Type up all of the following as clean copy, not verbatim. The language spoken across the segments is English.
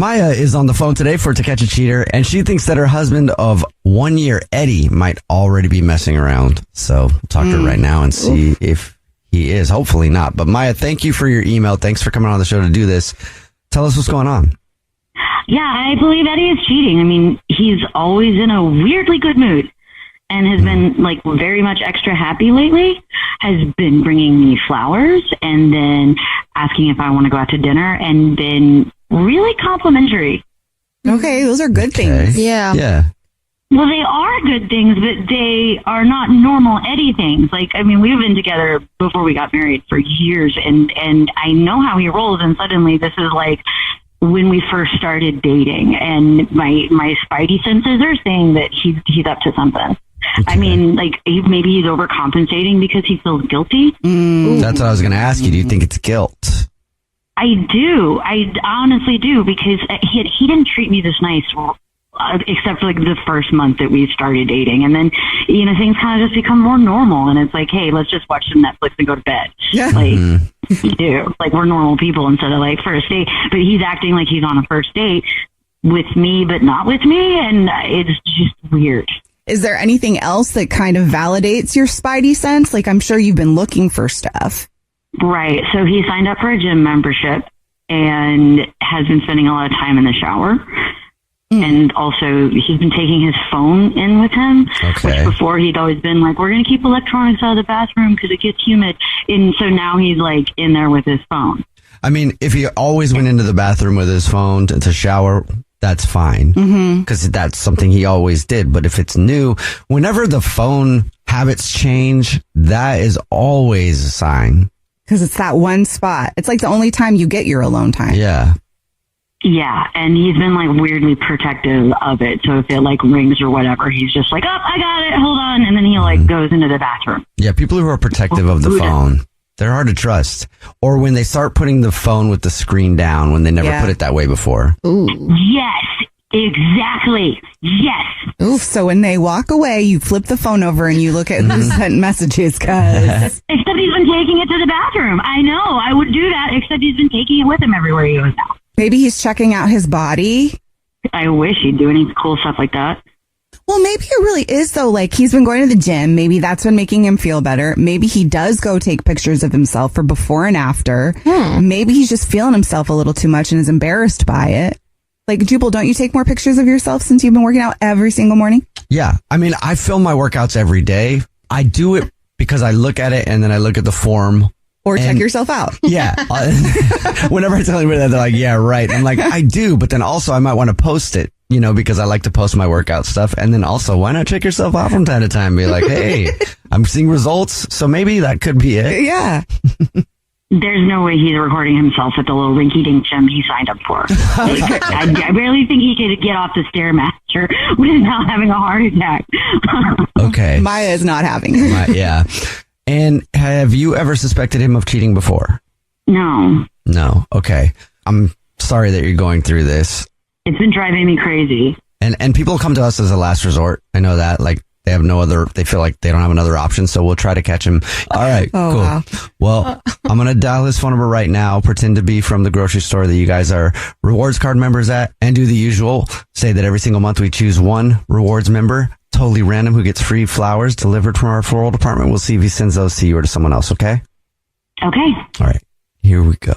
Maya is on the phone today for To Catch a Cheater, and she thinks that her husband of 1 year, Eddie, might already be messing around. So we'll talk to her right now and see if he is. Hopefully not. But Maya, thank you for your email. Thanks for coming on the show to do this. Tell us what's going on. Yeah, I believe Eddie is cheating. I mean, he's always in a weirdly good mood and has been like very much extra happy lately, has been bringing me flowers and then asking if I want to go out to dinner and been really complimentary. Okay, those are good things. Yeah. Well, they are good things, but they are not normal Eddie things. Like, I mean, we've been together before we got married for years, and I know how he rolls, and suddenly this is like when we first started dating, and my spidey senses are saying that he's up to something. Okay. I mean, like, maybe he's overcompensating because he feels guilty. That's what I was going to ask you. Do you think it's guilt? I do. I honestly do, because he didn't treat me this nice, except for like the first month that we started dating. And then, you know, things kind of just become more normal. And it's like, hey, let's just watch some Netflix and go to bed. Yeah. Like, you do. Like, we're normal people instead of like first date. But he's acting like he's on a first date with me, but not with me. And it's just weird. Is there anything else that kind of validates your spidey sense? Like, I'm sure you've been looking for stuff. Right. So he signed up for a gym membership and has been spending a lot of time in the shower. And also, he's been taking his phone in with him, which before he'd always been like, we're going to keep electronics out of the bathroom because it gets humid. And so now he's like in there with his phone. I mean, if he always went into the bathroom with his phone to shower, that's fine, because that's something he always did. But if it's new, whenever the phone habits change, that is always a sign. Because it's that one spot. It's like the only time you get your alone time. Yeah. Yeah, and he's been like weirdly protective of it. So if it like rings or whatever, he's just like, oh, I got it, hold on. And then he like goes into the bathroom. Yeah, people who are protective of the phone, they're hard to trust. Or when they start putting the phone with the screen down when they never put it that way before. Ooh. Yes, exactly. Yes. Oof, so when they walk away, you flip the phone over and you look at who sent messages, cause except he's been taking it to the bathroom. I know, I would do that, except he's been taking it with him everywhere he goes now. Maybe he's checking out his body. I wish he'd do any cool stuff like that. Well, maybe it really is, though. Like, he's been going to the gym. Maybe that's been making him feel better. Maybe he does go take pictures of himself for before and after. Maybe he's just feeling himself a little too much and is embarrassed by it. Like, Jubal, don't you take more pictures of yourself since you've been working out every single morning? Yeah. I mean, I film my workouts every day. I do it because I look at it and then I look at the form. Or check yourself out. Yeah. Whenever I tell anybody that, they're like, yeah, right. I'm like, I do. But then also I might want to post it, you know, because I like to post my workout stuff. And then also, why not check yourself out from time to time? Be like, hey, I'm seeing results. So maybe that could be it. Yeah. There's no way he's recording himself at the little rinky-dink gym he signed up for. Like, I barely think he could get off the Stairmaster without having a heart attack. Okay. Maya is not having it. Yeah. And have you ever suspected him of cheating before? No. No. Okay. I'm sorry that you're going through this. It's been driving me crazy. And people come to us as a last resort. I know that. Like, they have they feel like they don't have another option, so we'll try to catch him. All right, cool. Wow. Well, I'm going to dial his phone number right now, pretend to be from the grocery store that you guys are rewards card members at, and do the usual. Say that every single month we choose one rewards member, totally random, who gets free flowers delivered from our floral department. We'll see if he sends those to you or to someone else, okay? Okay. All right, here we go.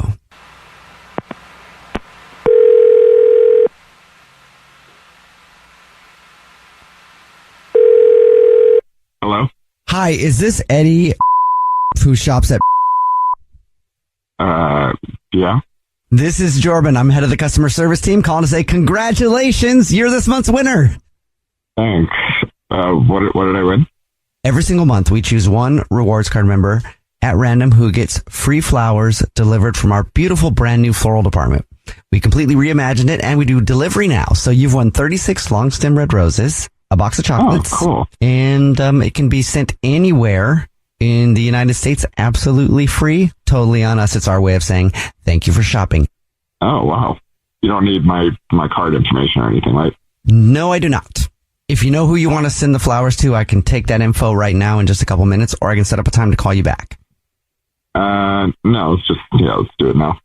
Hello? Hi, is this Eddie who shops at... Yeah. This is Jordan. I'm head of the customer service team, calling to say congratulations. You're this month's winner. Thanks. What did I win? Every single month, we choose one rewards card member at random who gets free flowers delivered from our beautiful brand new floral department. We completely reimagined it and we do delivery now. So you've won 36 long stem red roses, a box of chocolates. Oh, cool. And it can be sent anywhere in the United States, absolutely free, totally on us. It's our way of saying thank you for shopping. Oh, wow. You don't need my card information or anything, right? No, I do not. If you know who you want to send the flowers to, I can take that info right now in just a couple minutes, or I can set up a time to call you back. No, let's do it now.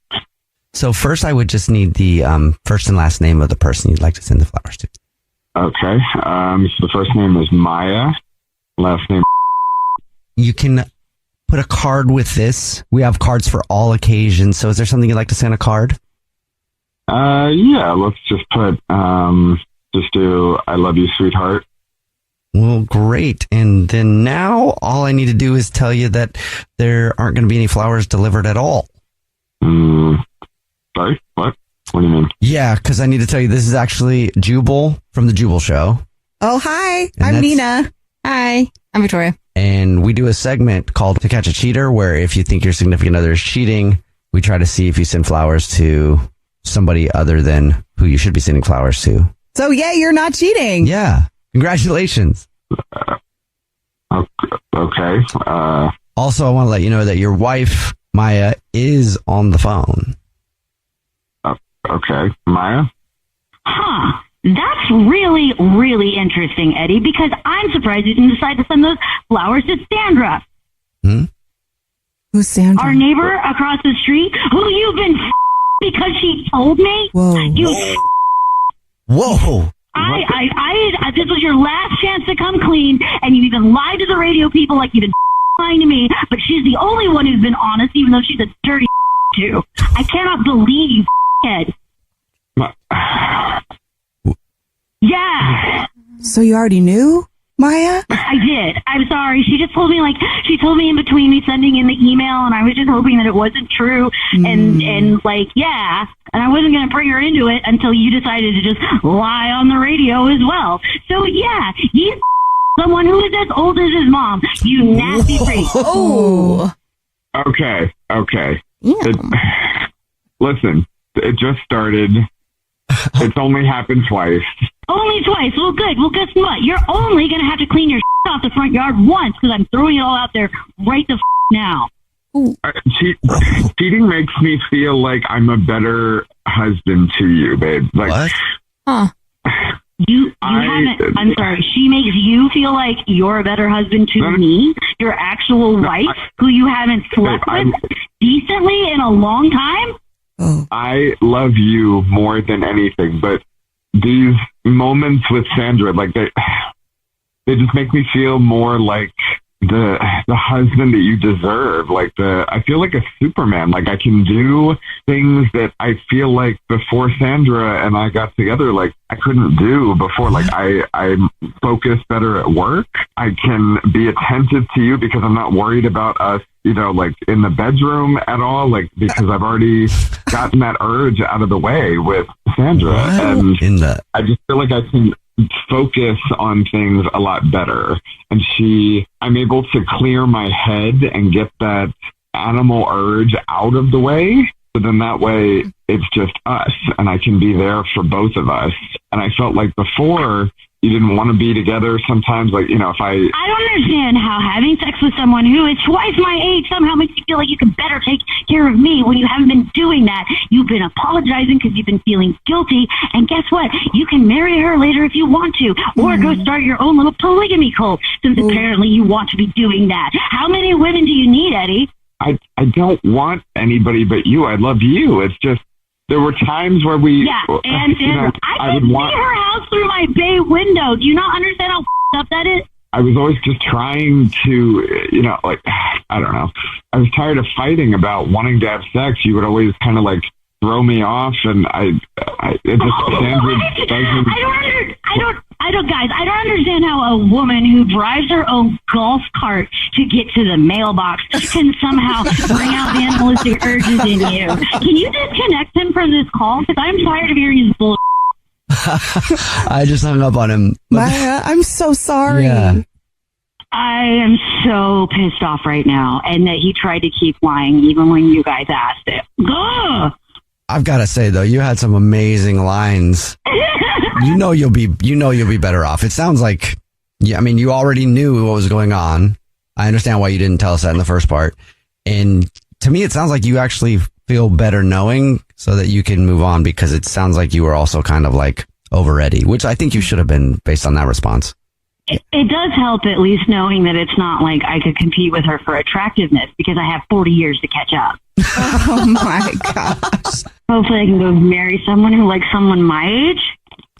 So first I would just need the first and last name of the person you'd like to send the flowers to. Okay. So the first name is Maya. Last name. You can put a card with this. We have cards for all occasions. So is there something you'd like to send a card? Yeah, let's just put, just do I love you, sweetheart. Well, great. And then now all I need to do is tell you that there aren't going to be any flowers delivered at all. Sorry? What? What do you mean? Yeah, because I need to tell you this is actually Jubal from the Jubal Show. Oh, hi. And I'm Nina. Hi. I'm Victoria. And we do a segment called To Catch a Cheater, where if you think your significant other is cheating, we try to see if you send flowers to somebody other than who you should be sending flowers to. So, yeah, you're not cheating. Yeah. Congratulations. Okay. Also, I want to let you know that your wife, Maya, is on the phone. Okay. Maya? Huh. That's really, really interesting, Eddie, because I'm surprised you didn't decide to send those flowers to Sandra. Who's Sandra? Our neighbor across the street, who you've been because she told me. Whoa. Whoa. This was your last chance to come clean, and you even lied to the radio people like you've been lying to me, but she's the only one who's been honest, even though she's a dirty too. I cannot believe you, head. Yeah. So you already knew, Maya? I did. I'm sorry. She just told me, in between me sending in the email, and I was just hoping that it wasn't true. And yeah. And I wasn't going to bring her into it until you decided to just lie on the radio as well. So, yeah, he's someone who is as old as his mom. You nasty freak. Oh. Okay. Yeah. Listen, it just started. It's only happened twice. Only twice. Well, good. Well, guess what? You're only going to have to clean your off the front yard once because I'm throwing it all out there right the now. Cheating makes me feel like I'm a better husband to you, babe. Like, what? Huh. You haven't. I'm sorry. She makes you feel like you're a better husband to me, your actual wife, who you haven't slept with decently in a long time. Oh. I love you more than anything, but these moments with Sandra, like they just make me feel more like the husband that you deserve. Like I feel like a Superman. Like I can do things that I feel like before Sandra and I got together, like I couldn't do before. Like I'm focused better at work. I can be attentive to you because I'm not worried about us, like in the bedroom at all. Like because I've already gotten that urge out of the way with Sandra. And I just feel like I can focus on things a lot better. And I'm able to clear my head and get that animal urge out of the way. So then that way it's just us and I can be there for both of us. And I felt like before you didn't want to be together sometimes, like, if I don't understand how having sex with someone who is twice my age somehow makes you feel like you can better take care of me when you haven't been doing that. You've been apologizing because you've been feeling guilty. And guess what? You can marry her later if you want to, or go start your own little polygamy cult, since apparently you want to be doing that. How many women do you need, Eddie? I don't want anybody but you. I love you. It's just, there were times where and I could see her house through my bay window. Do you not understand how up that is? I was always just trying to, I don't know. I was tired of fighting about wanting to have sex. You would always kind of throw me off, and Sandra doesn't. I don't understand how a woman who drives her own golf cart to get to the mailbox can somehow bring out the animalistic urges in you. Can you disconnect him from this call? Because I'm tired of hearing his bullshit. I just hung up on him. Maya, I'm so sorry. Yeah. I am so pissed off right now, and that he tried to keep lying even when you guys asked it. Ugh. I've got to say though, you had some amazing lines. You'll be better off. It sounds like, you already knew what was going on. I understand why you didn't tell us that in the first part. And to me, it sounds like you actually feel better knowing so that you can move on, because it sounds like you were also kind of over ready, which I think you should have been based on that response. It does help at least knowing that it's not like I could compete with her for attractiveness because I have 40 years to catch up. Oh my gosh. Hopefully I can go marry someone who likes someone my age.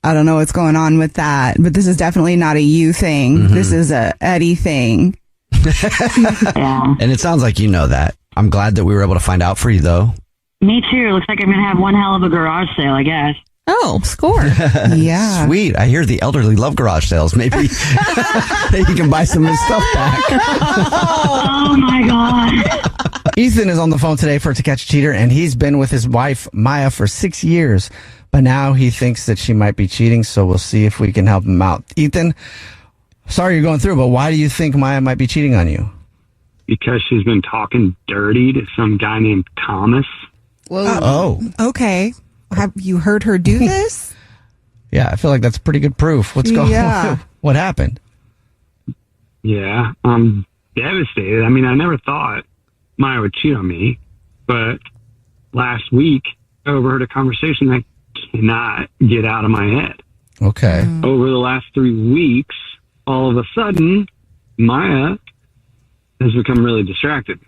I don't know what's going on with that, but this is definitely not a you thing. Mm-hmm. This is a Eddie thing. Yeah. And it sounds like you know that. I'm glad that we were able to find out for you, though. Me too. Looks like I'm going to have one hell of a garage sale, I guess. Oh, score. Yeah. Sweet. I hear the elderly love garage sales. Maybe you can buy some of his stuff back. Oh, my God. Ethan is on the phone today for To Catch a Cheater, and he's been with his wife, Maya, for 6 years. But now he thinks that she might be cheating, so we'll see if we can help him out. Ethan, sorry you're going through, but why do you think Maya might be cheating on you? Because she's been talking dirty to some guy named Thomas. Whoa. Okay. Have you heard her do this? Yeah, I feel like that's pretty good proof. What's going on? What happened? Yeah, I'm devastated. I mean, I never thought Maya would cheat on me, but last week I overheard a conversation I cannot get out of my head. Okay. Over the last 3 weeks, all of a sudden, Maya has become really distracted.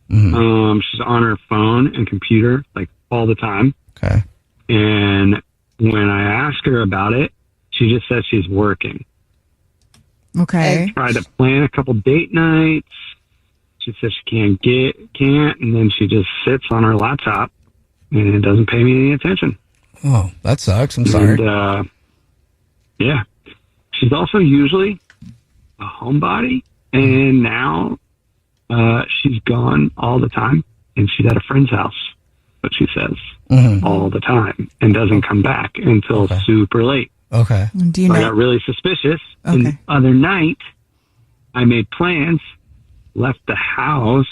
Mm-hmm. She's on her phone and computer like all the time. Okay. And when I ask her about it, she just says she's working. Okay. I tried to plan a couple date nights. She says she can't, and then she just sits on her laptop and doesn't pay me any attention. Oh, that sucks. I'm sorry. And, yeah. She's also usually a homebody, and now she's gone all the time, and she's at a friend's house, but she says all the time, and doesn't come back until super late. Okay. Do you So know? I got really suspicious. And the other night, I made plans, left the house,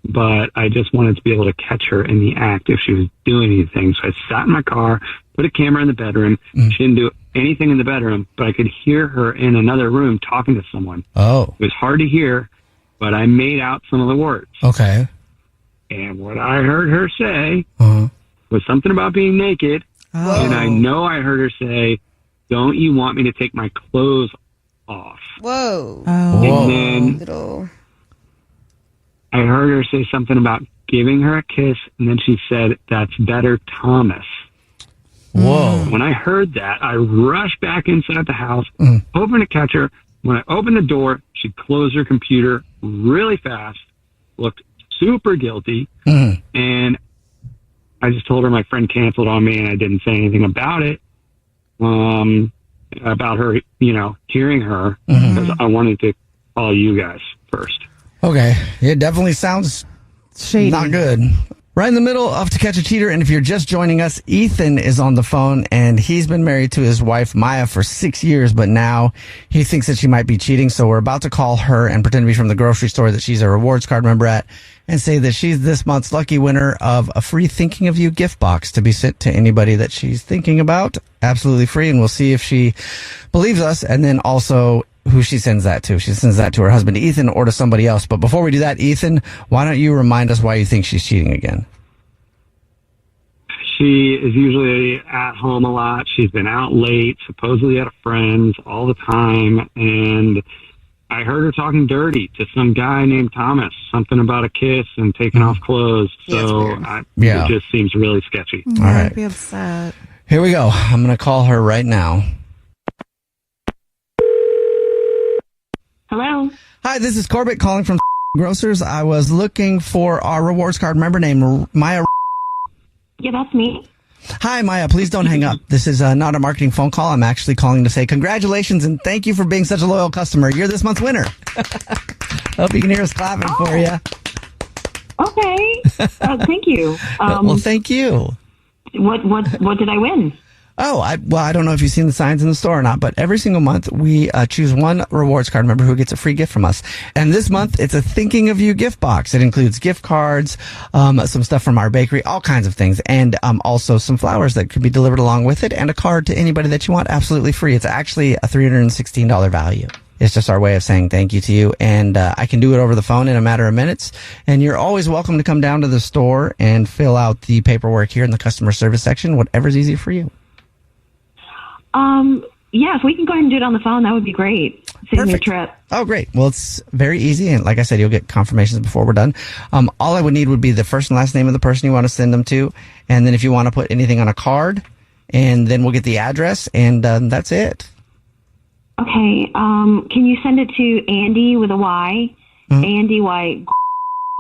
but I just wanted to be able to catch her in the act if she was doing anything. So I sat in my car, put a camera in the bedroom. She didn't do anything in the bedroom, but I could hear her in another room talking to someone. Oh. It was hard to hear, but I made out some of the words. Okay. And what I heard her say was something about being naked. Oh. And I know I heard her say, "Don't you want me to take my clothes off?" Whoa. Oh. And then I heard her say something about giving her a kiss, and then she said, "That's better, Thomas." Whoa. When I heard that, I rushed back inside the house, hoping to catch her. When I opened the door, she closed her computer really fast, looked super guilty, and I just told her my friend canceled on me, and I didn't say anything about it, about her, hearing her, because I wanted to call you guys first. Okay. It definitely sounds Shady. not good. Right in the middle of To Catch a Cheater, and if you're just joining us, Ethan is on the phone, and he's been married to his wife, Maya, for 6 years, but now he thinks that she might be cheating, so we're about to call her and pretend to be from the grocery store that she's a rewards card member at, and say that she's this month's lucky winner of a free Thinking of You gift box to be sent to anybody that she's thinking about, absolutely free, and we'll see if she believes us, and then also who she sends that to. She sends that to her husband, Ethan, or to somebody else. But before we do that, Ethan, why don't you remind us why you think she's cheating again? She is usually at home a lot. She's been out late, supposedly at a friend's all the time. And I heard her talking dirty to some guy named Thomas, something about a kiss and taking off clothes. So it just seems really sketchy. All right. I'd be upset. Here we go. I'm going to call her right now. Hello? Hi, this is Corbett calling from Grocers. I was looking for our rewards card member named Maya. Yeah, that's me. Hi, Maya. Please don't hang up. This is not a marketing phone call. I'm actually calling to say congratulations and thank you for being such a loyal customer. You're this month's winner. Hope you can hear us clapping for you. Okay. Thank you. Well, thank you. What did I win? Oh, I don't know if you've seen the signs in the store or not, but every single month we choose one rewards card member who gets a free gift from us. And this month it's a Thinking of You gift box. It includes gift cards, some stuff from our bakery, all kinds of things, and also some flowers that could be delivered along with it, and a card to anybody that you want absolutely free. It's actually a $316 value. It's just our way of saying thank you to you, and I can do it over the phone in a matter of minutes. And you're always welcome to come down to the store and fill out the paperwork here in the customer service section, whatever's easy for you. Yeah, if we can go ahead and do it on the phone, that would be great. Save me a trip. Oh, great. Well, it's very easy. And like I said, you'll get confirmations before we're done. All I would need would be the first and last name of the person you want to send them to. And then if you want to put anything on a card, and then we'll get the address, and that's it. Okay. Can you send it to Andy with a Y? Mm-hmm. Andy Y.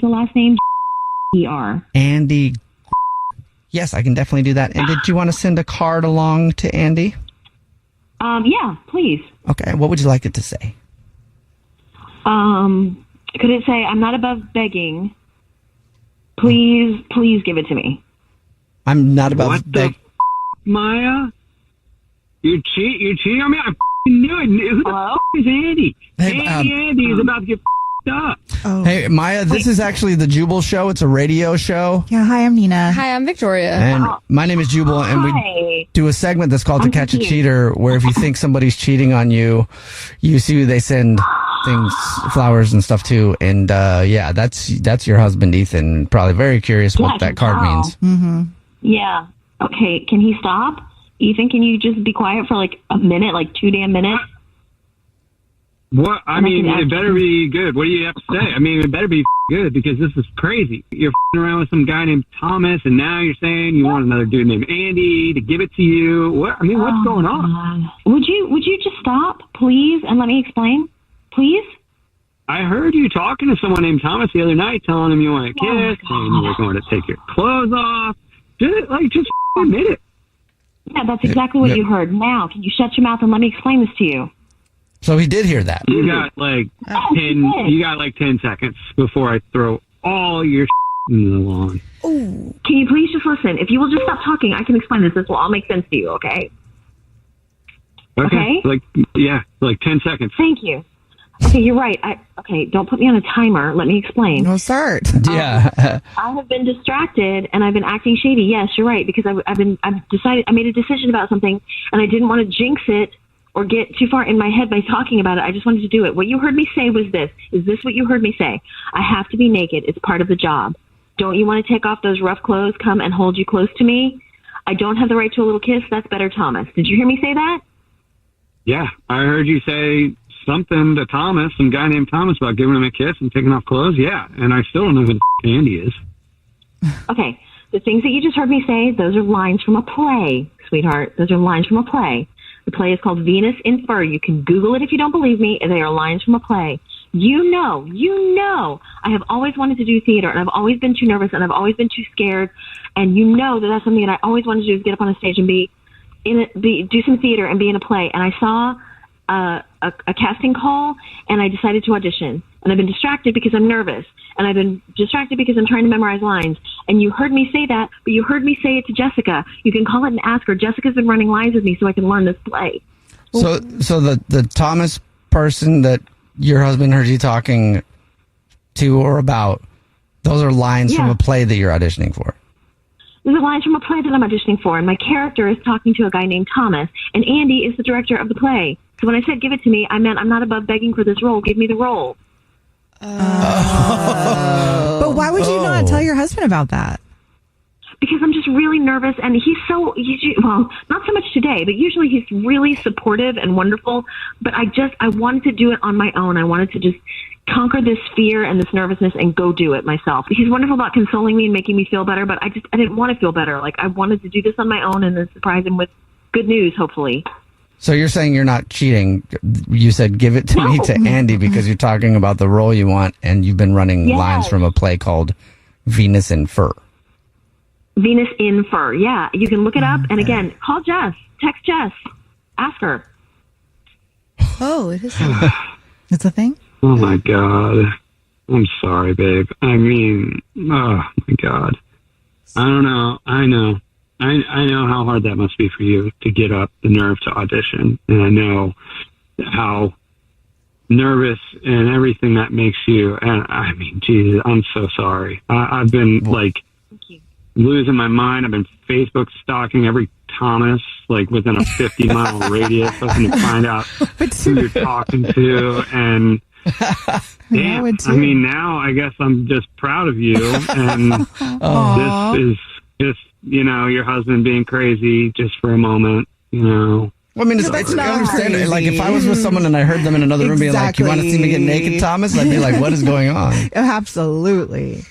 The last name E-R. Andy. Yes, I can definitely do that. And did you want to send a card along to Andy? Yeah, please. Okay. What would you like it to say? Could it say, I'm not above begging. Please give it to me. I'm not above begging. Maya? You cheating on me? I knew it. Who the is Andy? Hey, Andy is about to get up. Oh. Hey, Maya, this is actually the Jubal Show. It's a radio show. Yeah, hi, I'm Nina. Hi, I'm Victoria. And my name is Jubal, and we do a segment that's called To Catch a Cheater, where if you think somebody's cheating on you, you see who they send things, flowers and stuff to. And yeah, that's your husband, Ethan. Probably very curious what that card means. Mm-hmm. Yeah. Okay, can he stop? Ethan, can you just be quiet for like a minute, like 2 damn minutes? What? I mean, it better be good. What do you have to say? I mean, it better be good because this is crazy. You're around with some guy named Thomas, and now you're saying you want another dude named Andy to give it to you. What? I mean, what's going on? Would you just stop, please, and let me explain, please? I heard you talking to someone named Thomas the other night, telling him you want to kiss, and you were going to take your clothes off. Just admit it. Yeah, that's exactly what you heard. Now, can you shut your mouth and let me explain this to you? So he did hear that. You got like 10 seconds before I throw all your in the lawn. Ooh. Can you please just listen? If you will just stop talking, I can explain this. This will all make sense to you, okay? Okay. Like 10 seconds. Thank you. Okay, you're right. Don't put me on a timer. Let me explain. No, start. Yeah. I have been distracted and I've been acting shady. Yes, you're right, because I made a decision about something and I didn't want to jinx it or get too far in my head by talking about it. I just wanted to do it. What you heard me say was this. Is this what you heard me say? I have to be naked. It's part of the job. Don't you want to take off those rough clothes, come and hold you close to me? I don't have the right to a little kiss. That's better, Thomas. Did you hear me say that? Yeah, I heard you say something to Thomas, some guy named Thomas, about giving him a kiss and taking off clothes. Yeah, and I still don't know who the Andy is. Okay, the things that you just heard me say, those are lines from a play, sweetheart. Those are lines from a play. The play is called Venus in Fur. You can Google it if you don't believe me. They are lines from a play. You know, I have always wanted to do theater, and I've always been too nervous, and I've always been too scared. And you know that that's something that I always wanted to do, is get up on a stage and do some theater and be in a play. And I saw a casting call, and I decided to audition. And I've been distracted because I'm nervous, and I've been distracted because I'm trying to memorize lines. And you heard me say that, but you heard me say it to Jessica. You can call it and ask her. Jessica's been running lines with me so I can learn this play. So the Thomas person that your husband heard you talking to or about, those are lines from a play that you're auditioning for. These are lines from a play that I'm auditioning for, and my character is talking to a guy named Thomas, and Andy is the director of the play. So when I said give it to me, I meant I'm not above begging for this role. Give me the role. But why would you not tell your husband about that? Because I'm just really nervous, and he's well, not so much today, but usually he's really supportive and wonderful. But I wanted to do it on my own. I wanted to just conquer this fear and this nervousness and go do it myself. He's wonderful about consoling me and making me feel better, but I didn't want to feel better. Like, I wanted to do this on my own and then surprise him with good news, hopefully. So you're saying you're not cheating. You said give it to me to Andy because you're talking about the role you want, and you've been running lines from a play called Venus in Fur. Venus in Fur, yeah. You can look it up. And again, call Jess. Text Jess. Ask her. Oh, it is. It's a thing? Oh, my God. I'm sorry, babe. I mean, oh, my God. I don't know. I know how hard that must be for you to get up the nerve to audition. And I know how nervous and everything that makes you. And I mean, Jesus, I'm so sorry. I've been losing my mind. I've been Facebook stalking every Thomas, like within a 50-mile radius, hoping to find out who you're talking to. And damn, I mean, now I guess I'm just proud of you. And this is just, your husband being crazy just for a moment, Well, I mean, that's not understand. crazy. Like, if I was with someone and I heard them in another room being like, "You want to see me get naked, Thomas?" I'd be like, "What is going on?" Absolutely.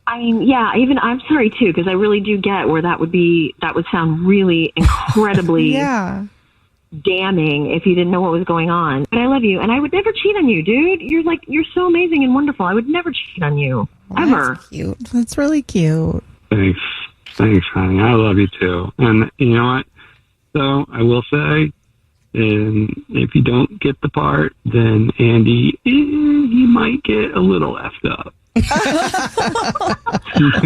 I mean, yeah, even I'm sorry too, because I really do get where that would sound really incredibly damning if you didn't know what was going on. But I love you, and I would never cheat on you, dude. You're so amazing and wonderful. I would never cheat on you, ever. That's cute. That's really cute. Thanks, honey. I love you too. And you know what? So I will say, if you don't get the part, then Andy, he might get a little effed up.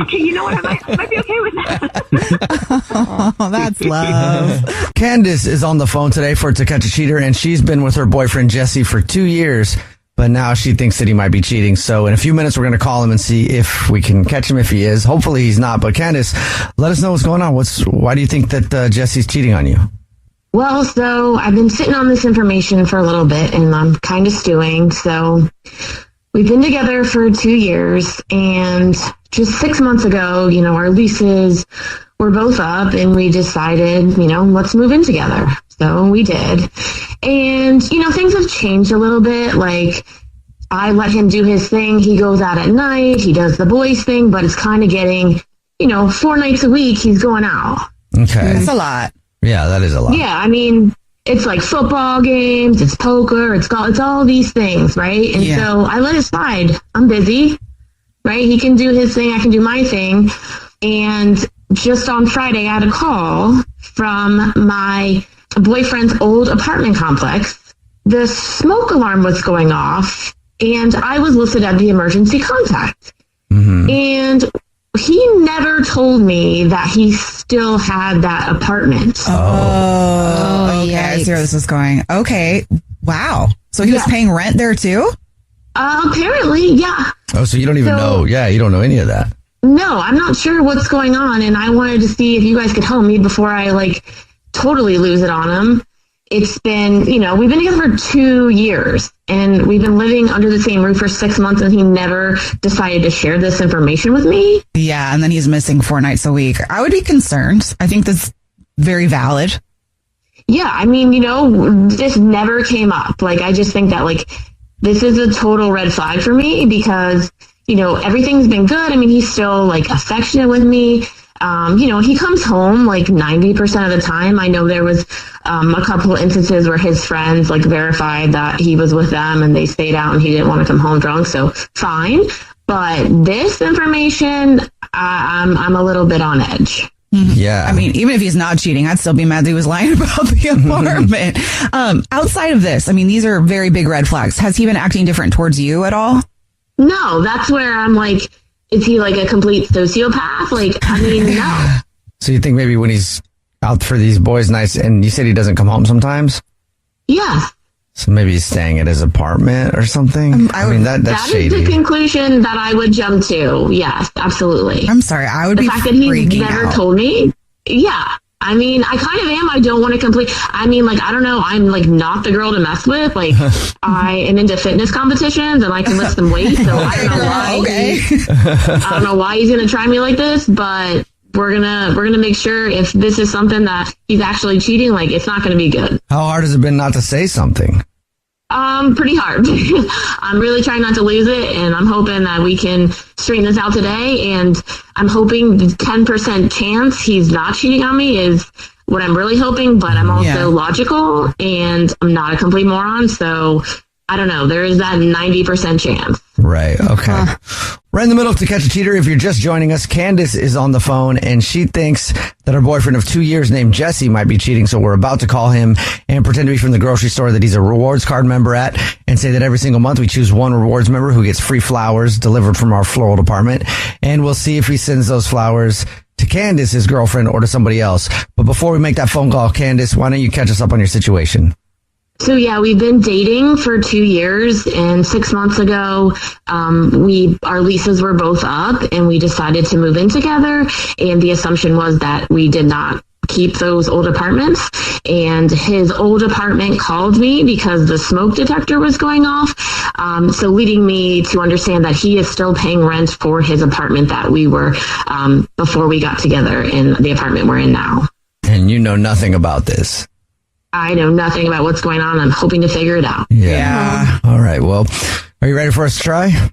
Okay, you know what? I might be okay with that. Oh, that's love. Candice is on the phone today for To Catch a Cheater, and she's been with her boyfriend Jesse for 2 years, but now she thinks that he might be cheating. So in a few minutes, we're going to call him and see if we can catch him if he is. Hopefully he's not. But Candice, let us know what's going on. Why do you think that Jesse's cheating on you? Well, so I've been sitting on this information for a little bit, and I'm kind of stewing. So we've been together for 2 years, and just 6 months ago, our leases were both up, and we decided, let's move in together. So we did. And, things have changed a little bit. Like, I let him do his thing. He goes out at night. He does the boys thing, but it's kind of getting, 4 nights a week he's going out. Okay. That's a lot. Yeah, that is a lot. Yeah, I mean, it's like football games, it's poker, it's golf, it's all these things, right? And so I let it slide. I'm busy, right? He can do his thing, I can do my thing. And just on Friday, I had a call from my boyfriend's old apartment complex. The smoke alarm was going off, and I was listed as the emergency contact. Mm-hmm. And he never told me that he still had that apartment. Oh, okay. I see where this is going. Okay. Wow. So he was paying rent there too? Apparently, yeah. Oh, so you don't even know. Yeah, you don't know any of that. No, I'm not sure what's going on, and I wanted to see if you guys could help me before I totally lose it on him. It's been, we've been together for 2 years, and we've been living under the same roof for 6 months, and he never decided to share this information with me. Yeah, and then he's missing 4 nights a week. I would be concerned. I think that's very valid. Yeah, I mean, this never came up. I just think that, this is a total red flag for me because, everything's been good. I mean, he's still, affectionate with me. He comes home 90% of the time. I know there was a couple of instances where his friends verified that he was with them and they stayed out and he didn't want to come home drunk. So fine. But this information, I'm a little bit on edge. Yeah. I mean, even if he's not cheating, I'd still be mad that he was lying about the apartment. Outside of this, I mean, these are very big red flags. Has he been acting different towards you at all? No, that's where I'm is he a complete sociopath? No. So you think maybe when he's out for these boys' nights, and you said he doesn't come home sometimes? Yeah. So maybe he's staying at his apartment or something? I mean, that's shady. That is the conclusion that I would jump to. Yes, absolutely. I'm sorry. I would be freaking out. The fact that he never told me. Yeah. I mean, I kind of am. I don't want to complete. I mean, I don't know. I'm not the girl to mess with. I am into fitness competitions and I can lift some weight. So I don't know why. I don't know why he's going to try me like this, but we're gonna make sure if this is something that he's actually cheating, it's not going to be good. How hard has it been not to say something? Pretty hard. I'm really trying not to lose it, and I'm hoping that we can straighten this out today. And I'm hoping the 10% chance he's not cheating on me is what I'm really hoping, but I'm also logical, and I'm not a complete moron, so I don't know. There is that 90% chance. Right. Okay. Right in the middle of To Catch a Cheater. If you're just joining us, Candice is on the phone and she thinks that her boyfriend of 2 years named Jesse might be cheating. So we're about to call him and pretend to be from the grocery store that he's a rewards card member at and say that every single month we choose one rewards member who gets free flowers delivered from our floral department. And we'll see if he sends those flowers to Candice, his girlfriend, or to somebody else. But before we make that phone call, Candice, why don't you catch us up on your situation? So yeah, we've been dating for 2 years, and 6 months ago, our leases were both up and we decided to move in together. And the assumption was that we did not keep those old apartments, and his old apartment called me because the smoke detector was going off. So leading me to understand that he is still paying rent for his apartment that we were, before we got together in the apartment we're in now. And you know nothing about this. I know nothing about what's going on. I'm hoping to figure it out. Yeah. All right. Well, are you ready for us to try?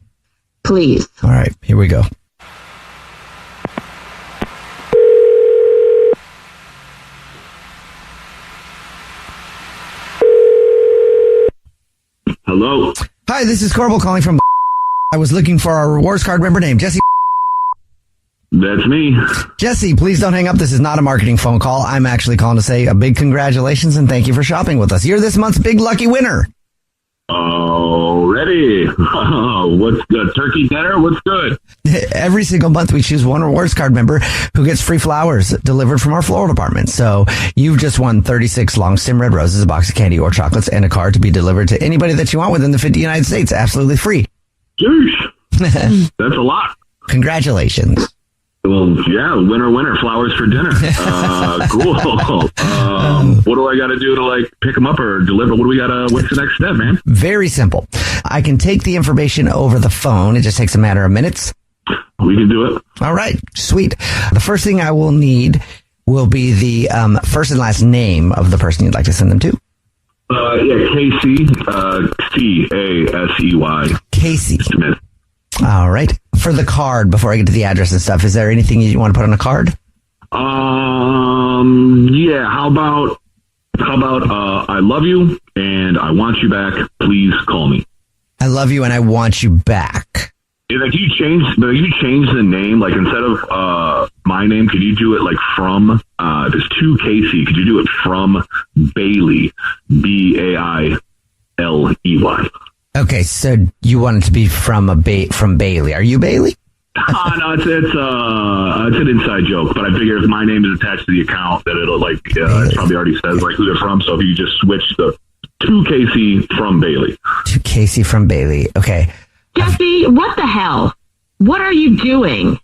Please. All right. Here we go. Hello. Hi, this is Corbel calling from. I was looking for our rewards card member name, Jesse. That's me. Jesse, please don't hang up. This is not a marketing phone call. I'm actually calling to say a big congratulations and thank you for shopping with us. You're this month's big lucky winner. Already. What's good? Turkey dinner? What's good? Every single month we choose one rewards card member who gets free flowers delivered from our floral department. So you've just won 36 long stem red roses, a box of candy or chocolates, and a card to be delivered to anybody that you want within the 50 United States. Absolutely free. Jeez. That's a lot. Congratulations. Well, yeah, winner, flowers for dinner. Cool. What do I got to do to pick them up or deliver? What's the next step, man? Very simple. I can take the information over the phone. It just takes a matter of minutes. We can do it. All right. Sweet. The first thing I will need will be the first and last name of the person you'd like to send them to. Casey, Casey. Casey Smith. All right. For the card, before I get to the address and stuff, is there anything you want to put on a card? Yeah. How about I love you and I want you back. Please call me. I love you and I want you back. If you change the name, instead of my name, could you do it from if it's to Casey, could you do it from Bailey, Bailey? Okay, so you want it to be from Bailey. Are you Bailey? No, it's an inside joke, but I figure if my name is attached to the account, that it'll it probably already says who they're from. So if you just switch the to Casey from Bailey. To Casey from Bailey. Okay. Jesse, what the hell? What are you doing?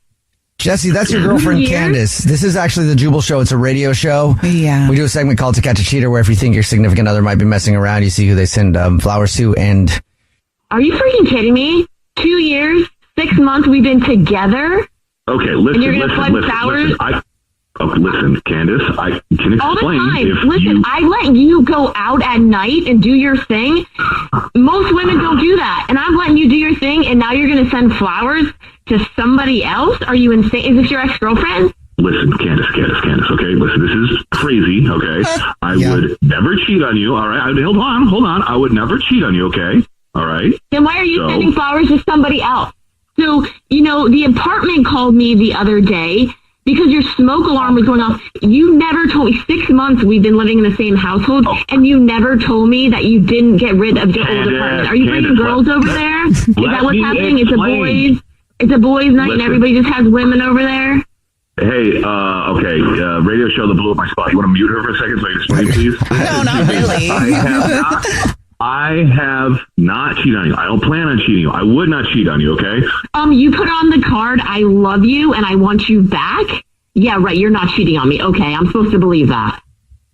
Jesse, that's your girlfriend, Candice. This is actually the Jubal Show. It's a radio show. Yeah. We do a segment called To Catch a Cheater, where if you think your significant other might be messing around, you see who they send flowers to. And are you freaking kidding me? 2 years, 6 months we've been together? Okay, listen, and you're going to flood flowers? Listen, Candice, I can explain. All the time. I let you go out at night and do your thing. Most women don't do that. And I'm letting you do your thing, and now you're going to send flowers to somebody else? Are you insane? Is this your ex-girlfriend? Listen, Candice, okay? Listen, this is crazy, okay? I would never cheat on you, all right? Hold on. I would never cheat on you, okay? All right? Then why are you sending flowers to somebody else? So, the apartment called me the other day because your smoke alarm was going off. You never told me. 6 months we've been living in the same household, and you never told me that you didn't get rid of your old apartment. Are you bringing girls over there? Is that what's happening? It's a boys' night, and everybody just has women over there? Hey, okay, radio show that blew up my spot. You want to mute her for a second so I can explain, please? No, not really. I have not cheated on you. I don't plan on cheating you. I would not cheat on you, okay? You put on the card, I love you and I want you back? Yeah, right, you're not cheating on me. Okay, I'm supposed to believe that.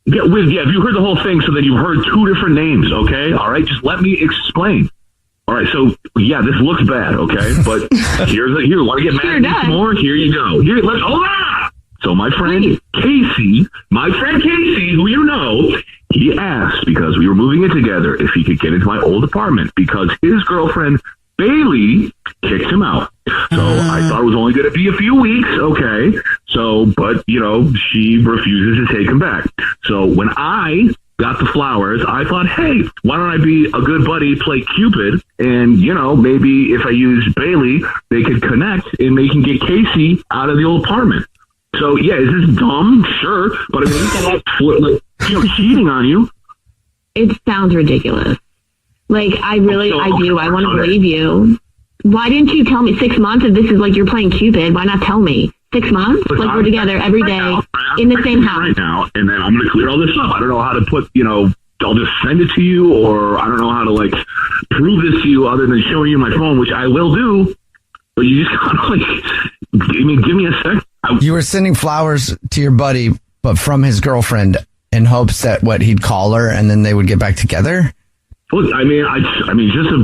Yeah, if you heard the whole thing, so then you've heard two different names, okay? All right, just let me explain. All right, so, yeah, this looks bad, okay? But here, want to get mad at me some more? Here you go. So my friend Casey, who you know, he asked, because we were moving in together, if he could get into my old apartment because his girlfriend, Bailey, kicked him out. So I thought it was only going to be a few weeks, okay? So, but, she refuses to take him back. So when I got the flowers, I thought, hey, why don't I be a good buddy, play Cupid, and, maybe if I use Bailey, they could connect and they can get Casey out of the old apartment. So, yeah, is this dumb? Sure. But I mean, cheating on you. It sounds ridiculous. I do. I want to believe you. Why didn't you tell me 6 months if this is you're playing Cupid? Why not tell me? 6 months? We're together every day in the same house. Right now, and then I'm going to clear all this up. I don't know how to put, I'll just send it to you, or I don't know how to, prove this to you other than showing you my phone, which I will do. But you just kind of, give me a sec. You were sending flowers to your buddy, but from his girlfriend in hopes that he'd call her and then they would get back together? Look, I mean, just to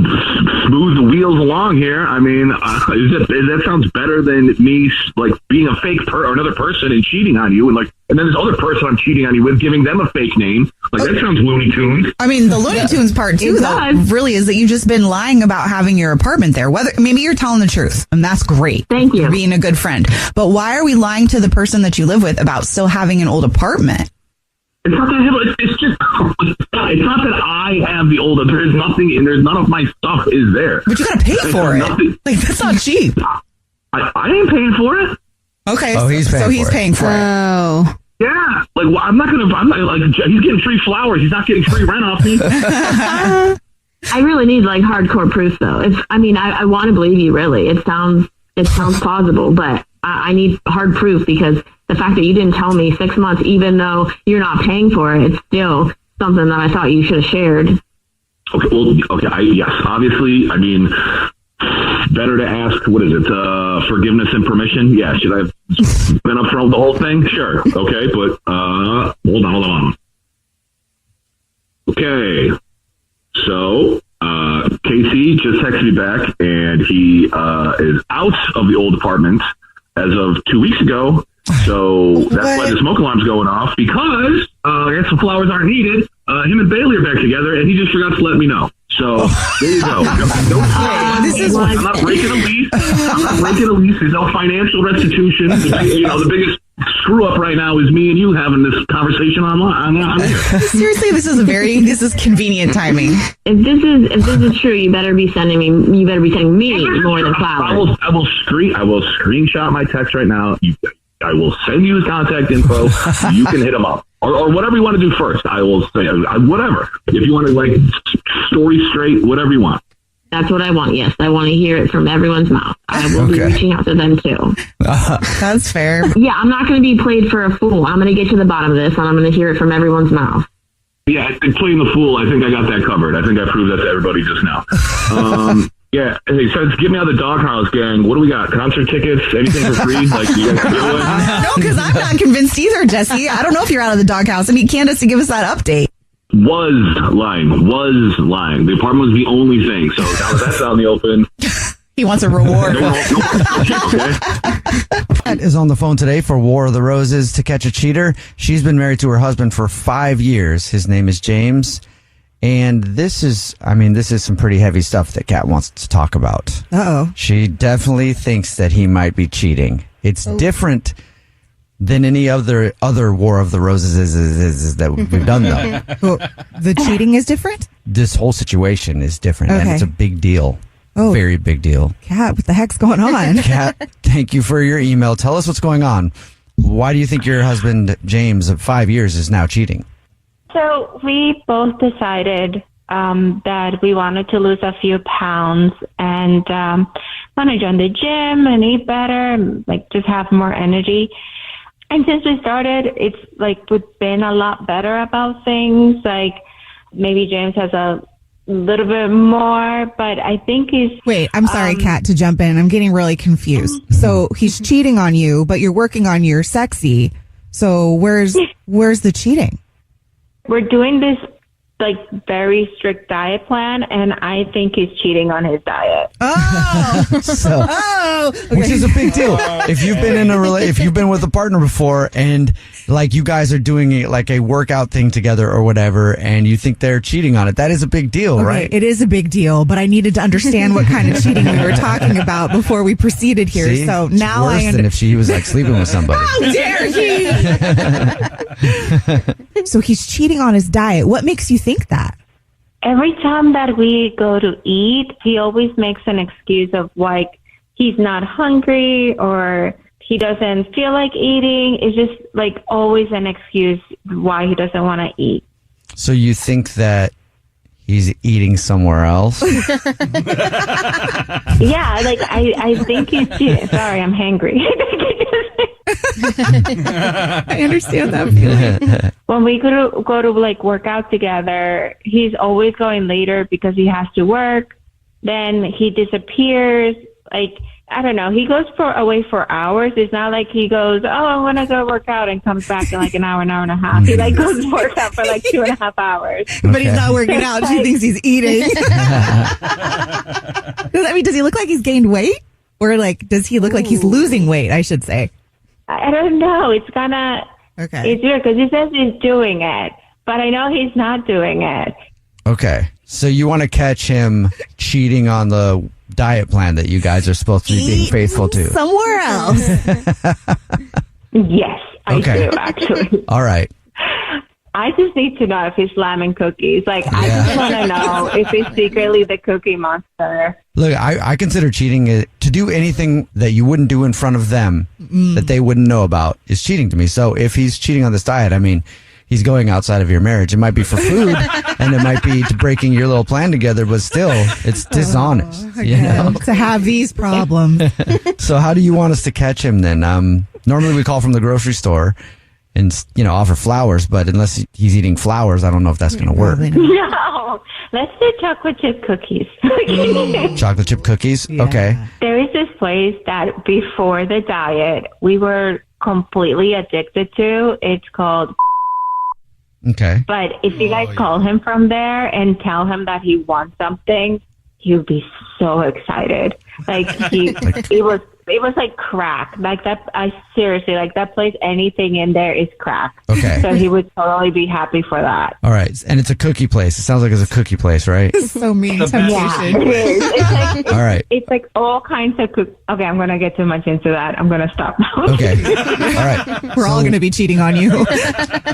smooth the wheels along here. I mean, that sounds better than me like being a fake or another person and cheating on you, and then this other person I'm cheating on you with, giving them a fake name. Like that sounds Looney Tunes. I mean, the Looney Tunes part too, though, really is that you've just been lying about having your apartment there. Whether maybe you're telling the truth, and that's great. Thank you. You're being a good friend. But why are we lying to the person that you live with about still having an old apartment? It's not that it's just it's not that I have the old. There's nothing, and there's none of my stuff is there. But you got to pay for it. Like that's not cheap. I ain't paying for it. Okay, so he's paying for it. Oh. Yeah, like well, I'm not like he's getting free flowers. He's not getting free rent off me. I really need like hardcore proof though. I want to believe you. Really, it sounds plausible, but I need hard proof because the fact that you didn't tell me 6 months, even though you're not paying for it, it's still something that I thought you should have shared. Okay, well, yes, obviously. I mean, better to ask. What is it? Forgiveness and permission. Yeah, should I have been up front with the whole thing? Sure. Okay, but hold on. Okay, so Casey just texted me back, and he is out of the old apartment as of 2 weeks ago. So that's why the smoke alarm's going off, because I guess the flowers aren't needed. Him and Bailey are back together, and he just forgot to let me know. So there you go. I'm not breaking a lease. There's no financial restitution. The biggest screw up right now is me and you having this conversation online. Seriously, this is convenient timing. If this is true, you better be sending me more than flowers. I will screenshot my text right now. I will send you his contact info. You can hit him up. Or whatever you want to do first. I will say, whatever. If you want to, story straight, whatever you want. That's what I want, yes. I want to hear it from everyone's mouth. I will be reaching out to them, too. That's fair. Yeah, I'm not going to be played for a fool. I'm going to get to the bottom of this, and I'm going to hear it from everyone's mouth. Yeah, playing the fool, I think I got that covered. I think I proved that to everybody just now. Yeah, hey, so get me out of the doghouse, gang. What do we got? Concert tickets? Anything for free? Like, you guys can do it? No, because I'm not convinced either, Jesse. I don't know if you're out of the doghouse. I need Candice to give us that update. Was lying. The apartment was the only thing. So now that that's out in the open. He wants a reward. Kat is on the phone today for War of the Roses to catch a cheater. She's been married to her husband for 5 years. His name is James. And this is some pretty heavy stuff that Kat wants to talk about. Uh-oh. She definitely thinks that he might be cheating. It's different than any other War of the Roses is that we've done, though. Well, the cheating is different? This whole situation is different, and it's a big deal. Oh. Very big deal. Kat, what the heck's going on? Kat, thank you for your email. Tell us what's going on. Why do you think your husband, James, of 5 years, is now cheating? So we both decided that we wanted to lose a few pounds and want to join the gym and eat better and just have more energy. And since we started, it's we've been a lot better about things. Maybe James has a little bit more, but I think he's... Wait, I'm sorry, Kat, to jump in. I'm getting really confused. So he's cheating on you, but you're working on your sexy. So where's the cheating? We're doing this very strict diet plan, and I think he's cheating on his diet. Which is a big deal. If you've been if you've been with a partner before, and you guys are doing a workout thing together or whatever, and you think they're cheating on it, that is a big deal, right? It is a big deal, but I needed to understand what kind of cheating we were talking about before we proceeded here. See? So now it's worse than if she was sleeping with somebody. How dare he? So he's cheating on his diet. What makes you think that? Every time that we go to eat, he always makes an excuse of he's not hungry or he doesn't feel like eating. It's just always an excuse why he doesn't want to eat. So you think that he's eating somewhere else? Yeah, I think he's cheating. Sorry, I'm hangry. I understand that feeling. When we go to work out together, he's always going later because he has to work. Then he disappears. I don't know. He goes away for hours. It's not like he goes, I want to go work out and comes back in like an hour and a half. He like goes to work out for like 2.5 hours. Okay. But he's not working out. She thinks he's eating. I mean, does he look like he's gained weight? Or like, does he look like he's losing weight, I should say? I don't know. It's kind of, it's weird because he says he's doing it, but I know he's not doing it. Okay. So you want to catch him cheating on the diet plan that you guys are supposed to be being faithful to? Somewhere else. Yes, I do, actually. All right. I just need to know if he's slamming cookies. Like, I just want to know if he's secretly the cookie monster. Look, I consider cheating to do anything that you wouldn't do in front of them that they wouldn't know about is cheating to me. So if he's cheating on this diet, I mean, he's going outside of your marriage. It might be for food and it might be to breaking your little plan together, but still, it's dishonest, you know? To have these problems. So how do you want us to catch him then? Normally we call from the grocery store and, you know, offer flowers, but unless he's eating flowers, I don't know if that's going to work. No, let's do chocolate chip cookies. Chocolate chip cookies? Yeah. Okay. There is this place that before the diet, we were completely addicted to. It's called... Okay. But if you guys call him from there and tell him that he wants something, he'll be so excited. Like it was like crack. Like that, I seriously, like that place, anything in there is crack. Okay. So he would totally be happy for that. All right. And it's a cookie place. It sounds like it's a cookie place, right? So mean. Temptation. Yeah, it is. It's like, all right. It's like all kinds of cookies. Okay, I'm going to get too much into that. I'm going to stop now. Okay. All right. We're all going to be cheating on you.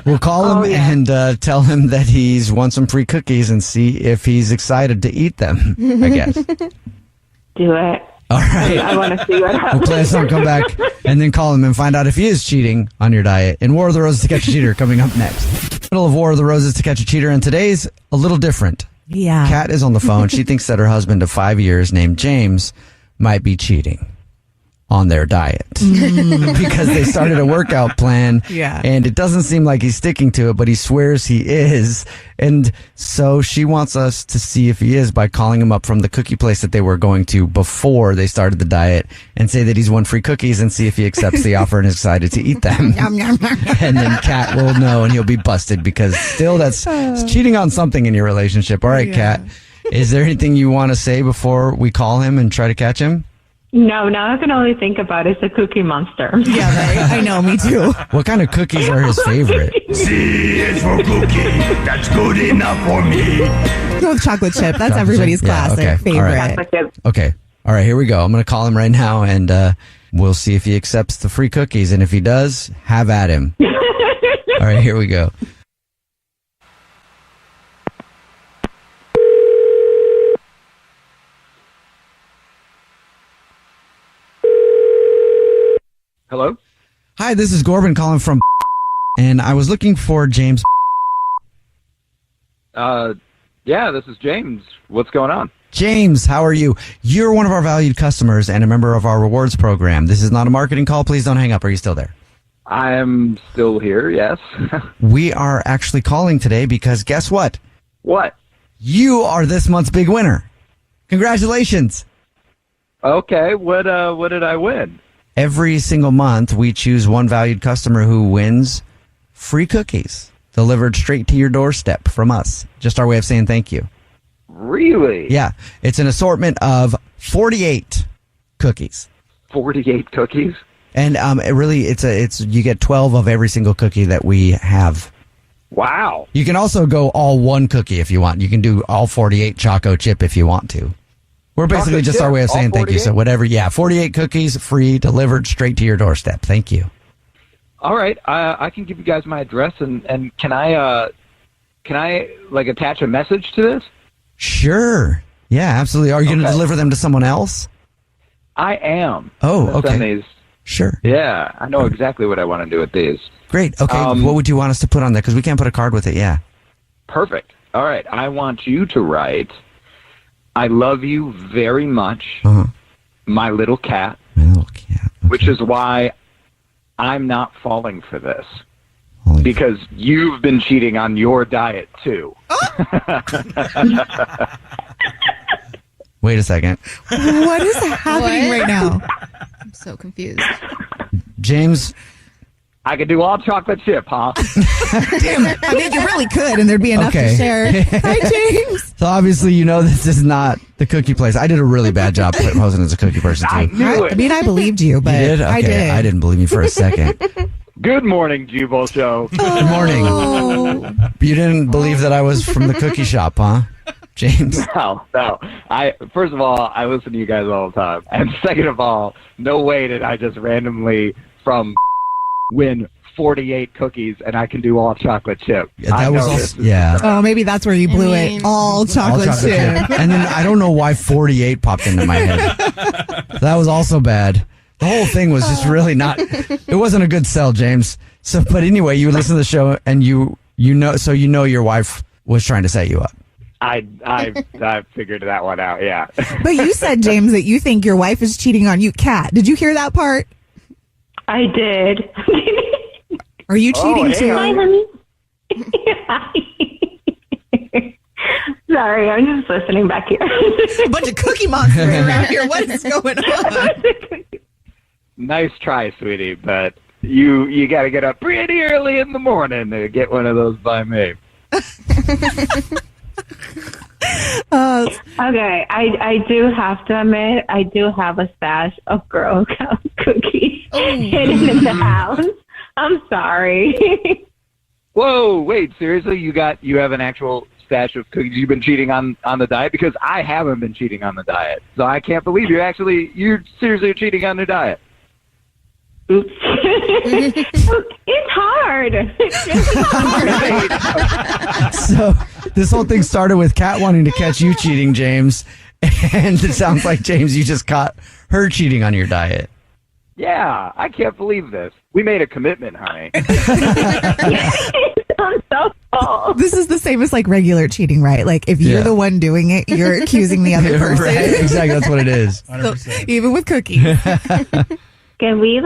We'll call him and tell him that he's won some free cookies and see if he's excited to eat them, I guess. Do it. All right. I want to see what happens. We'll play a song, come back, and then call him and find out if he is cheating on your diet. In War of the Roses to Catch a Cheater coming up next. Middle of War of the Roses to Catch a Cheater, and today's a little different. Yeah. Kat is on the phone. She thinks that her husband of 5 years named James might be cheating on their diet because they started a workout plan and it doesn't seem like he's sticking to it, but he swears he is. And so she wants us to see if he is by calling him up from the cookie place that they were going to before they started the diet and say that he's won free cookies and see if he accepts the offer and is excited to eat them. And then Kat will know and he'll be busted because still that's cheating on something in your relationship. All right, Kat, is there anything you want to say before we call him and try to catch him? No, now I can only think about it's a cookie monster. Yeah, right. I know, me too. What kind of cookies are his favorite? C is for cookie. That's good enough for me. Go with chocolate chip. That's everybody's classic favorite. Right. Okay. All right, here we go. I'm going to call him right now and we'll see if he accepts the free cookies. And if he does, have at him. All right, here we go. Hello? Hi, this is Corbin calling from and I was looking for James. Yeah, this is James. What's going on? James, how are you? You're one of our valued customers and a member of our rewards program. This is not a marketing call. Please don't hang up. Are you still there? I am still here, yes. We are actually calling today because guess what? What? You are this month's big winner. Congratulations. Okay, what did I win? Every single month, we choose one valued customer who wins free cookies delivered straight to your doorstep from us. Just our way of saying thank you. Really? Yeah. It's an assortment of 48 cookies. 48 cookies? And it's you get 12 of every single cookie that we have. Wow. You can also go all one cookie if you want. You can do all 48 choco chip if you want to. We're basically just our way of saying thank you. So whatever, 48 cookies, free, delivered straight to your doorstep. Thank you. All right, I can give you guys my address, and can I like attach a message to this? Sure. Yeah, absolutely. Are you going to deliver them to someone else? I am. Oh, okay. These. Sure. Yeah, I know exactly what I want to do with these. Great. Okay. What would you want us to put on there? Because we can't put a card with it. Yeah. Perfect. All right. I want you to write, I love you very much, my little cat. My little cat. Okay. Which is why I'm not falling for this. Because you've been cheating on your diet, too. Wait a second. What is happening right now? I'm so confused. James. I could do all chocolate chip, huh? Damn it. I mean, you really could, and there'd be enough to share. Hi, James. So obviously, you know this is not the cookie place. I did a really bad job posing as a cookie person, too. I mean, I believed you, but you did? Okay. I did. I didn't believe you for a second. Good morning, Jubal Show. Good morning. You didn't believe that I was from the cookie shop, huh, James? No. First of all, I listen to you guys all the time. And second of all, no way did I just randomly win 48 cookies and I can do all chocolate chip. Yeah, that was also, Oh, maybe that's where you blew it. All chocolate chip. And then I don't know why 48 popped into my head. That was also bad. The whole thing was just really not. It wasn't a good sell, James. So, but anyway, you listen to the show and you know your wife was trying to set you up. I figured that one out. Yeah. But you said, James, that you think your wife is cheating on you. Kat, did you hear that part? I did. Are you cheating too? Hi, honey. Sorry, I'm just listening back here. A bunch of cookie monsters around here. What is going on? Nice try, sweetie, but you got to get up pretty early in the morning to get one of those by me. Okay, I do have to admit, I do have a stash of Girl Scout cookies hidden in the house. I'm sorry. Whoa, wait, seriously? You have an actual stash of cookies? You've been cheating on the diet? Because I haven't been cheating on the diet. So I can't believe you're seriously cheating on the diet. Oops. It's hard. It's really hard. So this whole thing started with Kat wanting to catch you cheating, James. And it sounds like, James, you just caught her cheating on your diet. Yeah, I can't believe this. We made a commitment, honey. I'm so full. This is the same as like regular cheating, right? Like if you're the one doing it, you're accusing the other person. Right, exactly, that's what it is. So, even with cookies. Can we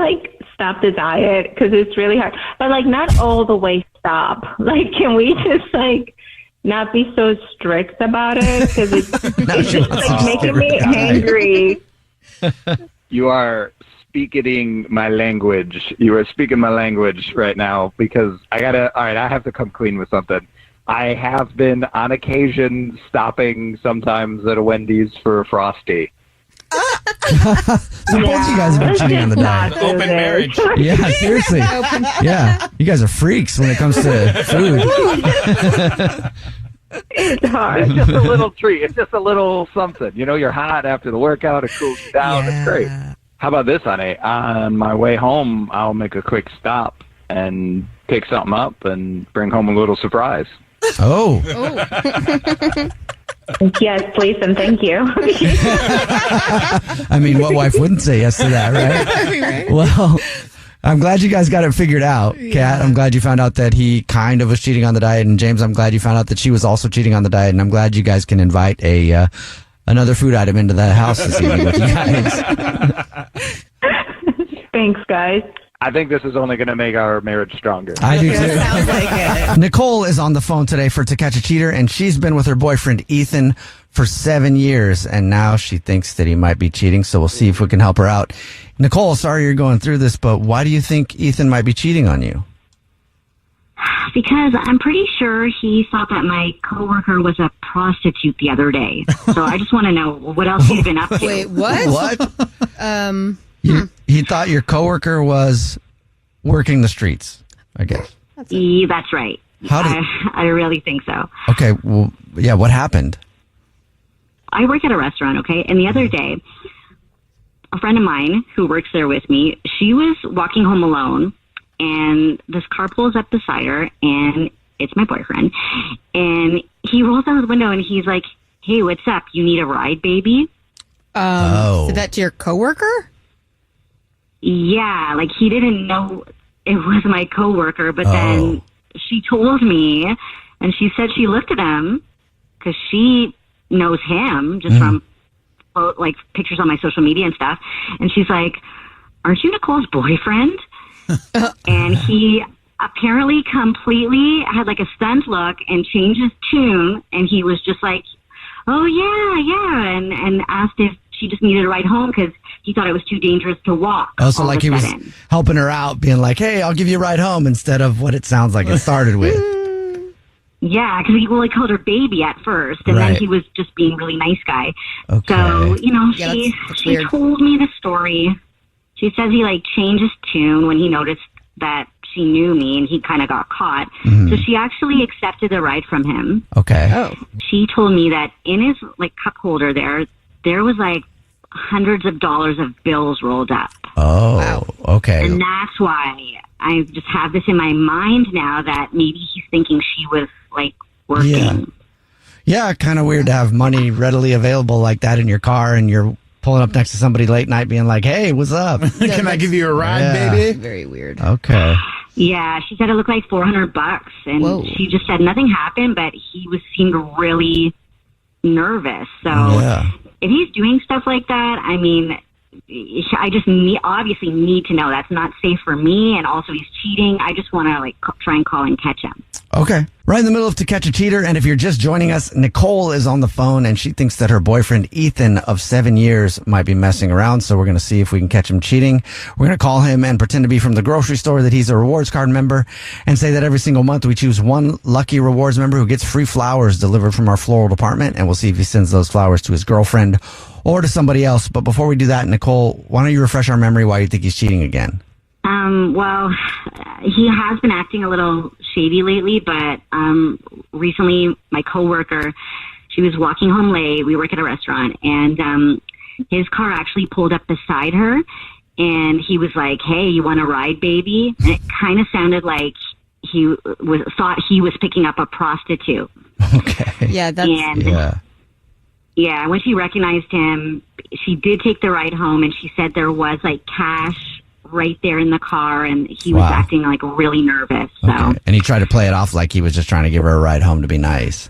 stop the diet? Because it's really hard. But not all the way stop. Can we just not be so strict about it? Because it's just making me angry. You are speaking my language. You are speaking my language right now because I have to come clean with something. I have been on occasion stopping sometimes at a Wendy's for a Frosty. Both you guys have been cheating on the diet. Open marriage. Yeah, seriously. Yeah, you guys are freaks when it comes to food. It's hard. It's just a little treat. It's just a little something. You're hot after the workout. It cools you down. It's great. How about this, honey? On my way home, I'll make a quick stop and pick something up and bring home a little surprise. Oh. Yes, please, and thank you. I mean, what wife wouldn't say yes to that, right? Well, I'm glad you guys got it figured out, Kat. I'm glad you found out that he kind of was cheating on the diet. And James, I'm glad you found out that she was also cheating on the diet. And I'm glad you guys can invite another food item into the house this evening with you guys. Thanks, guys. I think this is only going to make our marriage stronger. I do too. Sounds like it. Nicole is on the phone today for To Catch a Cheater, and she's been with her boyfriend Ethan for 7 years, and now she thinks that he might be cheating, so we'll see if we can help her out. Nicole, sorry you're going through this, but why do you think Ethan might be cheating on you? Because I'm pretty sure he thought that my coworker was a prostitute the other day. So I just want to know what else he's been up to. Wait, what? What? He thought your coworker was working the streets, I guess. That's right. I really think so. Okay, well, yeah, what happened? I work at a restaurant, okay? And the other day, a friend of mine who works there with me, she was walking home alone, and this car pulls up beside her, and it's my boyfriend. And he rolls down his window, and he's like, "Hey, what's up? You need a ride, baby?" So that to your coworker? Yeah, he didn't know it was my coworker, but then she told me, and she said she looked at him because she knows him just from pictures on my social media and stuff, and she's like, "Aren't you Nicole's boyfriend?" And he apparently completely had a stunned look and changed his tune, and he was just like, oh yeah, and asked if she just needed a ride home because he thought it was too dangerous to walk. Oh, so like he was helping her out, being like, hey, I'll give you a ride home, instead of what it sounds like it started with. Yeah, because he called her baby at first, and then he was just being a really nice guy. Okay. So, Yeah, she told me the story. She says he changed his tune when he noticed that she knew me and he kind of got caught. Mm-hmm. So she actually accepted the ride from him. Okay. Oh. She told me that in his cup holder there was hundreds of dollars of bills rolled up. Oh, wow. Okay. And that's why I just have this in my mind now that maybe he's thinking she was working. Yeah, kind of weird to have money readily available like that in your car and you're pulling up next to somebody late night being like, hey, what's up? Can I give you a ride, baby? Very weird. Okay. Yeah, she said it looked like $400, and she just said nothing happened, but he seemed really nervous. So if he's doing stuff like that, I mean, I just obviously need to know that's not safe for me, and also he's cheating. I just want to try and call and catch him. Okay. Right in the middle of To Catch a Cheater, and if you're just joining us, Nicole is on the phone, and she thinks that her boyfriend, Ethan, of 7 years, might be messing around, so we're going to see if we can catch him cheating. We're going to call him and pretend to be from the grocery store, that he's a rewards card member, and say that every single month we choose one lucky rewards member who gets free flowers delivered from our floral department, and we'll see if he sends those flowers to his girlfriend or to somebody else. But before we do that, Nicole, why don't you refresh our memory why you think he's cheating again? Well, he has been acting a little shady lately, but recently my coworker, she was walking home late. We work at a restaurant, and his car actually pulled up beside her, and he was like, hey, you want to ride, baby? And it kind of sounded like he thought he was picking up a prostitute. Okay. Yeah, that's... Yeah, when she recognized him, she did take the ride home, and she said there was cash right there in the car, and he was acting really nervous. So, and he tried to play it off like he was just trying to give her a ride home to be nice.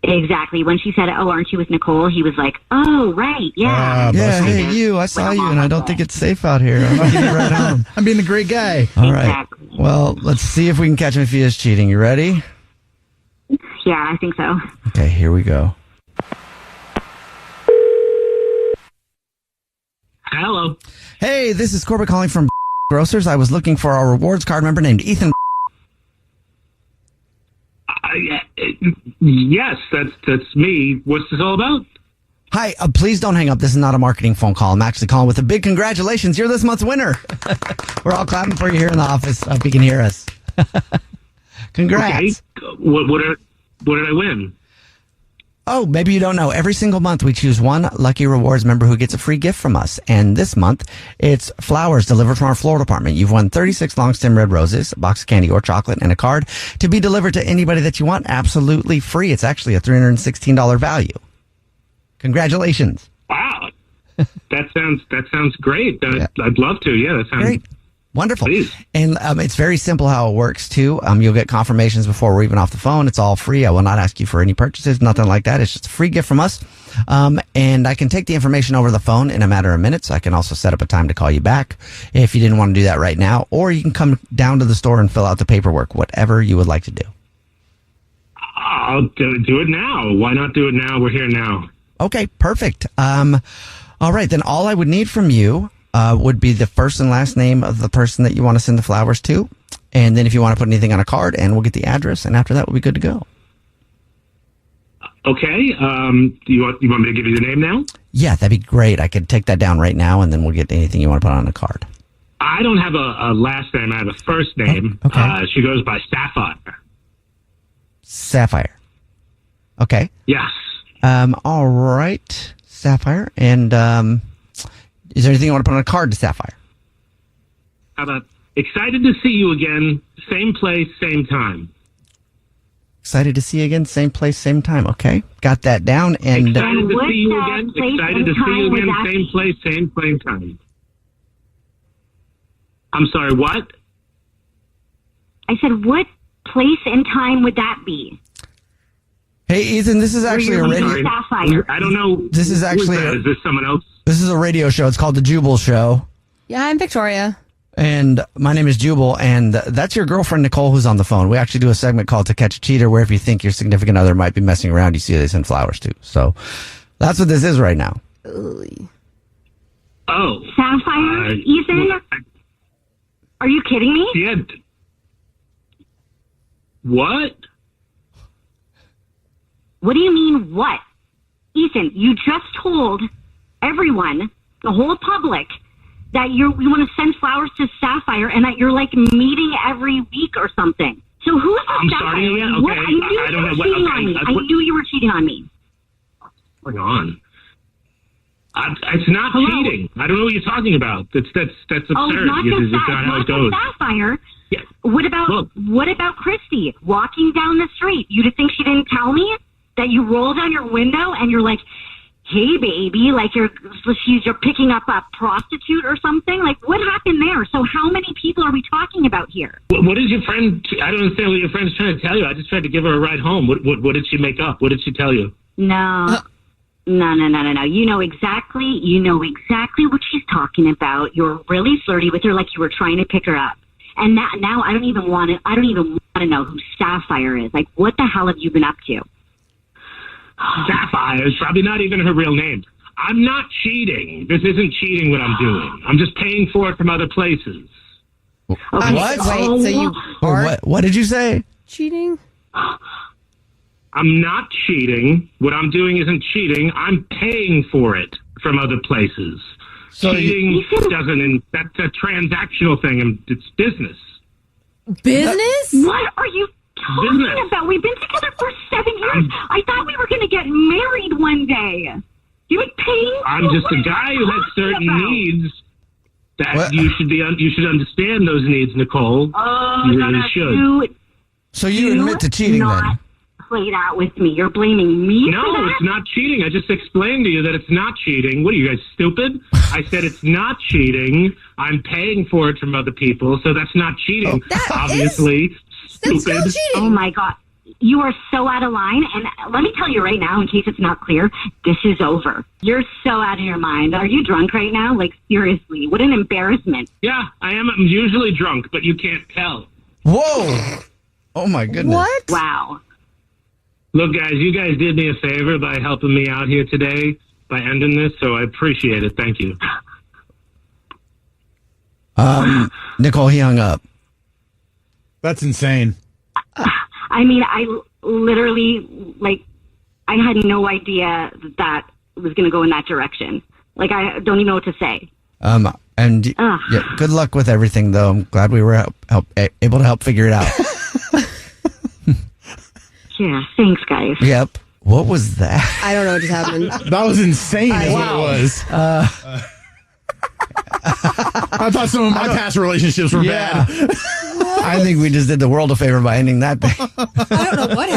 Exactly. When she said, "Oh, aren't you with Nicole?" he was like, "Oh, right, yeah, hey, you! I saw you, and I don't think it's safe out here. I'm gonna give you a ride home. I'm being a great guy." All right. Well, let's see if we can catch him if he is cheating. You ready? Yeah, I think so. Okay, here we go. Hello. Hey, this is Corbett calling from Grocers. I was looking for our rewards card member named Ethan. Yes, that's me. What's this all about? Hi, please don't hang up. This is not a marketing phone call. I'm actually calling with a big congratulations. You're this month's winner. We're all clapping for you here in the office. I hope you can hear us. Congrats. Okay. What did I win? Oh, maybe you don't know. Every single month we choose one lucky rewards member who gets a free gift from us. And this month it's flowers delivered from our floral department. You've won 36 long stem red roses, a box of candy or chocolate, and a card to be delivered to anybody that you want absolutely free. It's actually a $316 value. Congratulations. Wow. That sounds great. I'd love to. Yeah, that sounds great. Wonderful. Please. And it's very simple how it works, too. You'll get confirmations before we're even off the phone. It's all free. I will not ask you for any purchases, nothing like that. It's just a free gift from us. And I can take the information over the phone in a matter of minutes. I can also set up a time to call you back if you didn't want to do that right now. Or you can come down to the store and fill out the paperwork, whatever you would like to do. I'll do it now. Why not do it now? We're here now. Okay, perfect. All right, then all I would need from you would be the first and last name of the person that you want to send the flowers to. And then if you want to put anything on a card, and we'll get the address. And after that, we'll be good to go. Okay. Do you want me to give you the name now? Yeah, that'd be great. I could take that down right now, and then we'll get anything you want to put on a card. I don't have a last name. I have a first name. Oh, okay. She goes by Sapphire. Sapphire. Okay. Yes. All right. Sapphire. And is there anything you want to put on a card to Sapphire? How about excited to see you again, same place, same time. Excited to see you again, same place, same time. Okay, got that down. And excited to see you again. Excited to see you again, same place, same time. I'm sorry, what? I said, what place and time would that be? Hey, Ethan, this is actually a radio. Sapphire. I don't know. Is this someone else? This is a radio show. It's called The Jubal Show. Yeah, I'm Victoria. And my name is Jubal, and that's your girlfriend, Nicole, who's on the phone. We actually do a segment called To Catch a Cheater, where if you think your significant other might be messing around, you see they send flowers too. So that's what this is right now. Oh. Sapphire? Ethan? Are you kidding me? Yeah. What? What do you mean, what? Ethan, you just told everyone, the whole public, that you want to send flowers to Sapphire and that you're like meeting every week or something. So who's the I'm Sapphire? sorry, yeah, What? okay. I knew I don't you know were what- cheating okay, on me. I- I knew you were cheating on me. Hang on. It's not cheating. I don't know what you're talking about. That's absurd. Oh, not It's just not that. how Not it goes. just Sapphire. Yeah. What about Christy walking down the street? You just think she didn't tell me that you roll down your window and you're like, "Hey, baby," like you're picking up a prostitute or something? Like, what happened there? So how many people are we talking about here? What is your friend? I don't understand what your friend's trying to tell you. I just tried to give her a ride home. What did she make up? What did she tell you? No. No. You know exactly what she's talking about. You're really flirty with her, like you were trying to pick her up. And now I don't even want to know who Sapphire is. Like, what the hell have you been up to? Sapphire is probably not even her real name. I'm not cheating. This isn't cheating what I'm doing. I'm just paying for it from other places. What? Wait, so you are What did you say? cheating? I'm not cheating. What I'm doing isn't cheating. I'm paying for it from other places. So cheating doesn't. That's a transactional thing, and it's business. Business? What are you talking about? We've been together for 7 years. I thought we were going to get married one day. You would pay. I'm just a guy who has certain needs that you should understand those needs, Nicole. Oh, you really should. So you admit to cheating then? Play that with me. You're blaming me No, for that? it's not cheating. I just explained to you that it's not cheating. What are you guys, stupid? I said it's not cheating. I'm paying for it from other people, so that's not cheating. Obviously, stupid. Oh my God. You are so out of line. And let me tell you right now, in case it's not clear, this is over. You're so out of your mind. Are you drunk right now? Like, seriously, what an embarrassment. Yeah, I am. I'm usually drunk, but you can't tell. Whoa. Oh my goodness. What? Wow. Look, guys, you guys did me a favor by helping me out here today by ending this, so I appreciate it. Thank you. Nicole, he hung up. That's insane. I mean, I literally, like, I had no idea that was going to go in that direction. Like, I don't even know what to say. And yeah, good luck with everything, though. I'm glad we were able to help figure it out. Yeah, thanks, guys. Yep. What was that? I don't know what just happened. That was insane, is what it was. I thought some of my past relationships were bad. I think we just did the world a favor by ending that thing. I don't know what